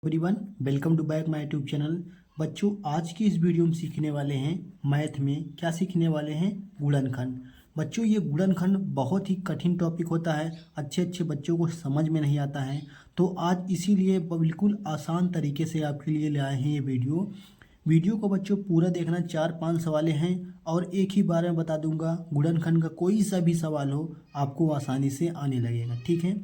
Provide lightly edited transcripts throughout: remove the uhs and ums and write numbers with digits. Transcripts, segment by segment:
Everyone, welcome to back my YouTube channel. बच्चों, आज की इस वीडियो में सीखने वाले हैं मैथ में क्या सीखने वाले हैं, गुणनखंड। बच्चों, ये गुणनखंड बहुत ही कठिन टॉपिक होता है, अच्छे अच्छे बच्चों को समझ में नहीं आता है। तो आज इसीलिए बिल्कुल आसान तरीके से आपके लिए लाए हैं ये वीडियो को बच्चों पूरा देखना। 4-5 सवालें हैं और एक ही बार में बता दूंगा। गुणनखंड का कोई सा भी सवाल हो आपको आसानी से आने लगेगा, ठीक है।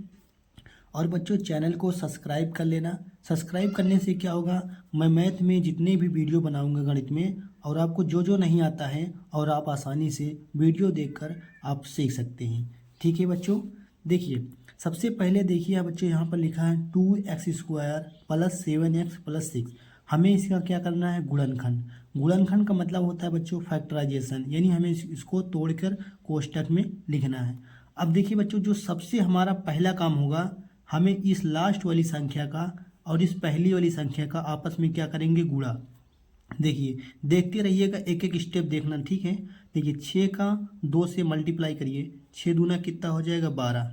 और बच्चों, चैनल को सब्सक्राइब कर लेना। सब्सक्राइब करने से क्या होगा, मैं मैथ में जितने भी वीडियो बनाऊंगा गणित में, और आपको जो जो नहीं आता है और आप आसानी से वीडियो देखकर आप सीख सकते हैं, ठीक है बच्चों। देखिए, सबसे पहले देखिए बच्चों, यहाँ पर लिखा है 2x² + 7x + 6। हमें इसका क्या करना है, गुणनखंड। गुणनखंड का मतलब होता है बच्चों फैक्टराइजेशन, यानी हमें इसको तोड़कर कोष्टक में लिखना है। अब देखिए बच्चों, जो सबसे हमारा पहला काम होगा, हमें इस लास्ट वाली संख्या का और इस पहली वाली संख्या का आपस में क्या करेंगे, गुणा। देखिए, देखते रहिएगा, एक एक स्टेप देखना, ठीक है। देखिए, 6 का 2 से मल्टीप्लाई करिए, 6 दूना कितना हो जाएगा, 12।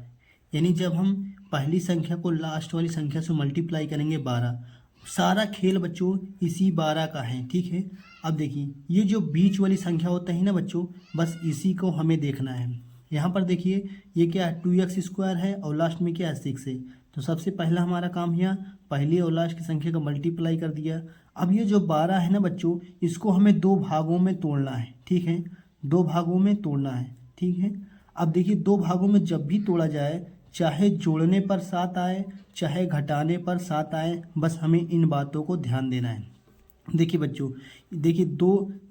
यानी जब हम पहली संख्या को लास्ट वाली संख्या से मल्टीप्लाई करेंगे 12। सारा खेल बच्चों इसी 12 का है, ठीक है। अब देखिए, ये जो बीच वाली संख्या होता है ना बच्चों, बस इसी को हमें देखना है। यहाँ पर देखिए, ये क्या है, 2x² है और लास्ट में क्या है, 6 है। तो सबसे पहला हमारा काम यहाँ पहली और लास्ट की संख्या का मल्टीप्लाई कर दिया। अब ये जो 12 है ना बच्चों, इसको हमें 2 भागों में तोड़ना है, ठीक है। 2 भागों में तोड़ना है, ठीक है। अब देखिए, 2 भागों में जब भी तोड़ा जाए, चाहे जोड़ने पर 7 आए चाहे घटाने पर 7 आए, बस हमें इन बातों को ध्यान देना है। देखिए बच्चों, देखिए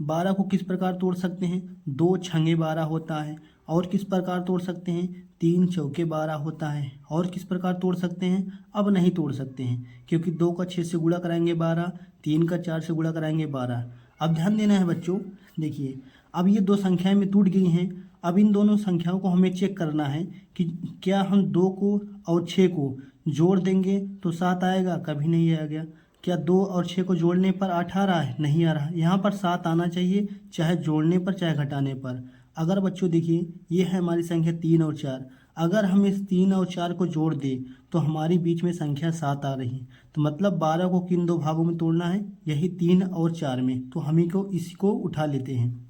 12 को किस प्रकार तोड़ सकते हैं, 2 छंगे 12 होता है। और किस प्रकार तोड़ सकते हैं, 3 चौके 12 होता है। और किस प्रकार तोड़ सकते हैं, अब नहीं तोड़ सकते हैं, क्योंकि 2 का 6 से गुणा कराएंगे 12, 3 का 4 से गुणा कराएंगे 12। अब ध्यान देना है बच्चों। देखिए, अब ये 2 संख्याएं में टूट गई हैं। अब इन दोनों संख्याओं को हमें चेक करना है कि क्या हम 2 को और 6 को जोड़ देंगे तो 7 आएगा, कभी नहीं आ गया। क्या 2 और 6 को जोड़ने पर 8 आ रहा है, नहीं आ रहा। यहाँ पर 7 आना चाहिए, चाहे जोड़ने पर चाहे घटाने पर। अगर बच्चों देखिए, ये है हमारी संख्या 3 और 4। अगर हम इस 3 और 4 को जोड़ दें तो हमारी बीच में संख्या 7 आ रही है। तो मतलब 12 को किन 2 भागों में तोड़ना है, यही 3 और 4 में। तो हम ही को इसको उठा लेते हैं।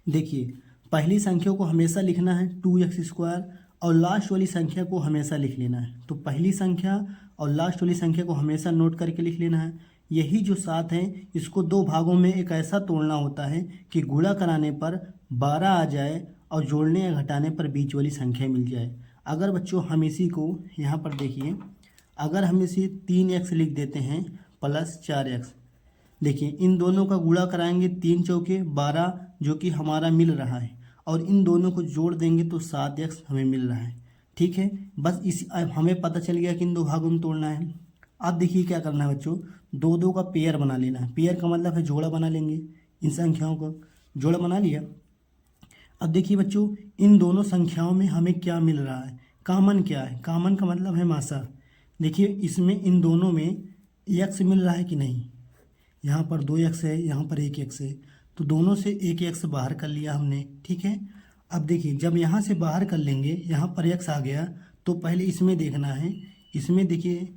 देखिए, पहली संख्या को हमेशा लिखना है 2x² और लास्ट वाली संख्या को हमेशा लिख लेना है। तो पहली संख्या और लास्ट वाली संख्या को हमेशा नोट करके लिख लेना है। यही जो 7 है, इसको 2 भागों में एक ऐसा तोड़ना होता है कि गुणा कराने पर 12 आ जाए और जोड़ने या घटाने पर बीच वाली संख्या मिल जाए। अगर बच्चों हम इसी को यहाँ पर देखिए, अगर हम इसे 3x लिख देते हैं + 4x। देखिए, इन दोनों का गुणा कराएंगे, 3 चौके 12 जो कि हमारा मिल रहा है, और इन दोनों को जोड़ देंगे तो 7x हमें मिल रहा है, ठीक है। बस इस हमें पता चल गया कि इन 2 भागों में तोड़ना है। अब देखिए क्या करना है बच्चों, 2-2 का पेयर बना लेना है। पेयर का मतलब है जोड़ा बना लेंगे, इन संख्याओं को जोड़ा बना लिया। अब देखिए बच्चों, इन दोनों संख्याओं में हमें क्या मिल रहा है, कॉमन क्या है। कॉमन का मतलब है मासा। देखिए, इसमें इन दोनों में x मिल रहा है कि नहीं। यहाँ पर 2x है, यहाँ पर 1x है, तो दोनों से 1x बाहर कर लिया हमने, ठीक है। अब देखिए, जब यहाँ से बाहर कर लेंगे, यहाँ पर x आ गया, तो पहले इसमें देखना है। इसमें देखिए,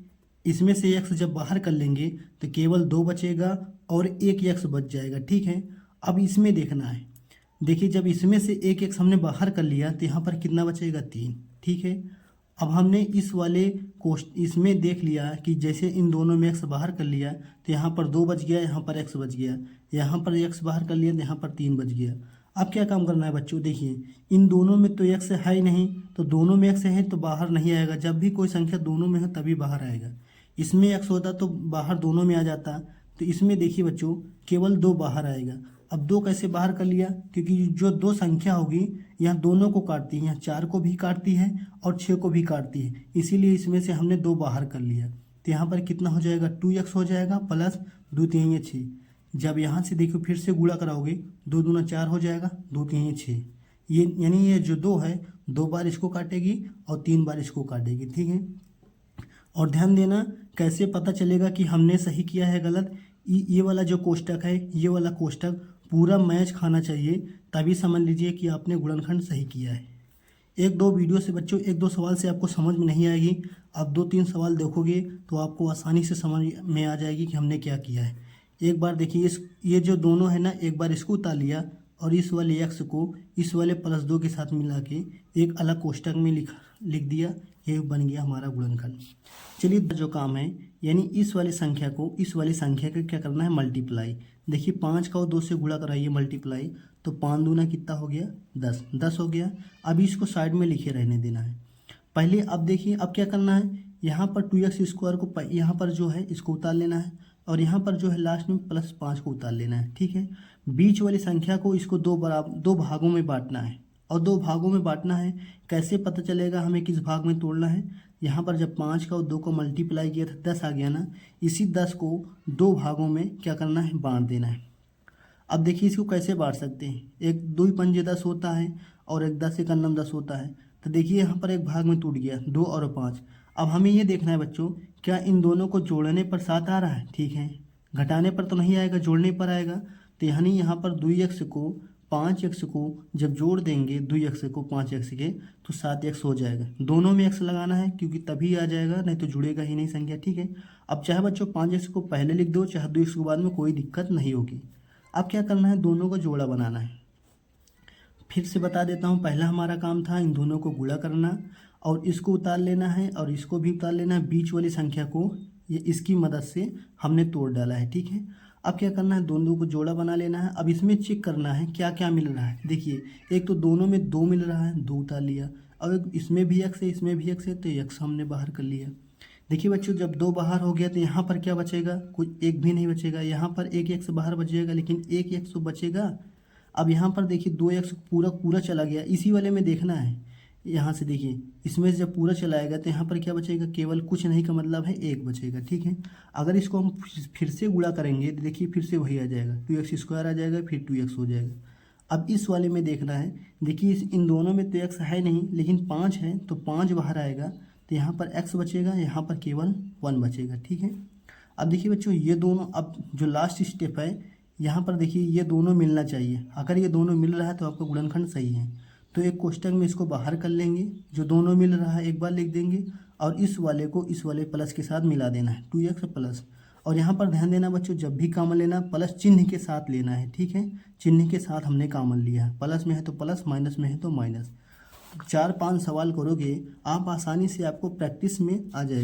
इसमें से x जब बाहर कर लेंगे तो केवल 2 बचेगा और 1x बच जाएगा, ठीक है। अब इसमें देखना है। देखिए, जब इसमें से 1x हमने बाहर कर लिया तो यहाँ पर कितना बचेगा, 3, ठीक है। अब हमने इस वाले इसमें देख लिया कि जैसे इन दोनों में x बाहर कर लिया तो यहाँ पर 2 बच गया, यहाँ पर x बच गया। यहाँ पर x बाहर कर लिया तो यहाँ पर 3 बच गया। अब क्या काम करना है बच्चों, देखिए, इन दोनों में तो x है ही नहीं, तो दोनों में x है तो बाहर नहीं आएगा। जब भी कोई संख्या दोनों में हो तभी बाहर आएगा। इसमें x होता तो बाहर दोनों में आ जाता। तो इसमें देखिए बच्चों, केवल 2 बाहर आएगा। अब 2 कैसे बाहर कर लिया, क्योंकि जो 2 संख्या होगी यहाँ दोनों को काटती है, यहाँ 4 को भी काटती है और 6 को भी काटती है, इसीलिए इसमें से हमने 2 बाहर कर लिया। तो यहाँ पर कितना हो जाएगा, 2x हो जाएगा + 2 3 6। जब यहाँ से देखो फिर से गुणा कराओगे, 2 दूना 4 हो जाएगा, 2 3 6। ये यानी ये जो 2 है, 2 बार इसको काटेगी और 3 बार इसको काटेगी, ठीक है। और ध्यान देना, कैसे पता चलेगा कि हमने सही किया है गलत। ये वाला जो कोष्टक है, ये वाला कोष्टक पूरा मैच खाना चाहिए, तभी समझ लीजिए कि आपने गुणनखंड सही किया है। 1-2 वीडियो से बच्चों, 1-2 सवाल से आपको समझ में नहीं आएगी। अब 2-3 सवाल देखोगे तो आपको आसानी से समझ में आ जाएगी कि हमने क्या किया है। एक बार देखिए, ये जो दोनों है ना, एक बार इसको उतार लिया और इस वाले x को इस वाले +2 के साथ मिला के एक अलग कोष्टक में लिख दिया। ये बन गया हमारा गुणनखंड। चलिए जो काम है, यानी इस वाली संख्या को इस वाली संख्या का क्या करना है, मल्टीप्लाई। देखिए 5 का और 2 से गुणा कराइए मल्टीप्लाई, तो 5 दूना कितना हो गया, 10। 10 हो गया। अब इसको साइड में लिखे रहने देना है पहले। अब देखिए अब क्या करना है, यहाँ पर 2x² को यहाँ पर जो है इसको उतार लेना है और यहाँ पर जो है लास्ट में +5 को उतार लेना है। ठीक है, बीच वाली संख्या को इसको दो भागों में बांटना है। और 2 भागों में बांटना है, कैसे पता चलेगा हमें किस भाग में तोड़ना है। यहाँ पर जब 5 का और 2 को मल्टीप्लाई किया था 10 आ गया ना, इसी 10 को 2 भागों में क्या करना है, बांट देना है। अब देखिए इसको कैसे बांट सकते हैं, एक 2 पंजे 10 होता है और एक 10 एक अन्नम 10 होता है। तो देखिए यहाँ पर एक भाग में टूट गया, 2 और 5। अब हमें ये देखना है बच्चों, क्या इन दोनों को जोड़ने पर 7 आ रहा है, ठीक है, घटाने पर तो नहीं आएगा, जोड़ने पर आएगा। तो यानी यहाँ पर 2x को 5x को जब जोड़ देंगे 2x को 5x के, तो 7x हो जाएगा। दोनों में x लगाना है क्योंकि तभी आ जाएगा, नहीं तो जुड़ेगा ही नहीं संख्या। ठीक है, अब चाहे बच्चों 5x को पहले लिख दो, चाहे 2x को बाद में, कोई दिक्कत नहीं होगी। अब क्या करना है, दोनों को जोड़ा बनाना है। फिर से बता देता हूँ, पहला हमारा काम था इन दोनों को गुणा करना और इसको उतार लेना है और इसको भी उतार लेना है। बीच वाली संख्या को ये इसकी मदद से हमने तोड़ डाला है। ठीक है, अब क्या करना है, दोनों को जोड़ा बना लेना है। अब इसमें चेक करना है क्या क्या मिल रहा है। देखिए एक तो दोनों में 2 मिल रहा है, 2 उतार लिया। अब इसमें भी x है, इसमें भी x है, तो x हमने बाहर कर लिया। देखिए बच्चों, जब 2 बाहर हो गया तो यहाँ पर क्या बचेगा, कुछ एक भी नहीं बचेगा। यहाँ पर एक x बाहर बचेगा, लेकिन एक x तो बचेगा। अब यहाँ पर देखिए 2x पूरा चला गया, इसी वाले में देखना है। यहाँ से देखिए, इसमें से जब पूरा चलाएगा तो यहाँ पर क्या बचेगा, केवल कुछ नहीं का मतलब है 1 बचेगा। ठीक है, अगर इसको हम फिर से गुणा करेंगे तो देखिए फिर से वही आ जाएगा, 2x² आ जाएगा, फिर 2x हो जाएगा। अब इस वाले में देखना है, देखिए इन दोनों में तो x है नहीं, लेकिन 5 है, तो 5 बाहर आएगा, तो यहाँ पर x बचेगा, यहाँ पर केवल 1 बचेगा। ठीक है, अब देखिए बच्चों, ये दोनों, अब जो लास्ट स्टेप है यहाँ पर देखिए, ये दोनों मिलना चाहिए। अगर ये दोनों मिल रहा है तो आपका गुणनखंड सही है। तो एक कोष्टक में इसको बाहर कर लेंगे, जो दोनों मिल रहा है एक बार लिख देंगे और इस वाले को इस वाले प्लस के साथ मिला देना है, 2x प्लस। और यहाँ पर ध्यान देना बच्चों, जब भी कॉमन लेना प्लस चिन्ह के साथ लेना है। ठीक है, चिन्ह के साथ हमने कॉमन लिया है, प्लस में है तो प्लस, माइनस में है तो माइनस। 4-5 सवाल करोगे आप आसानी से, आपको प्रैक्टिस में आ जाएगा।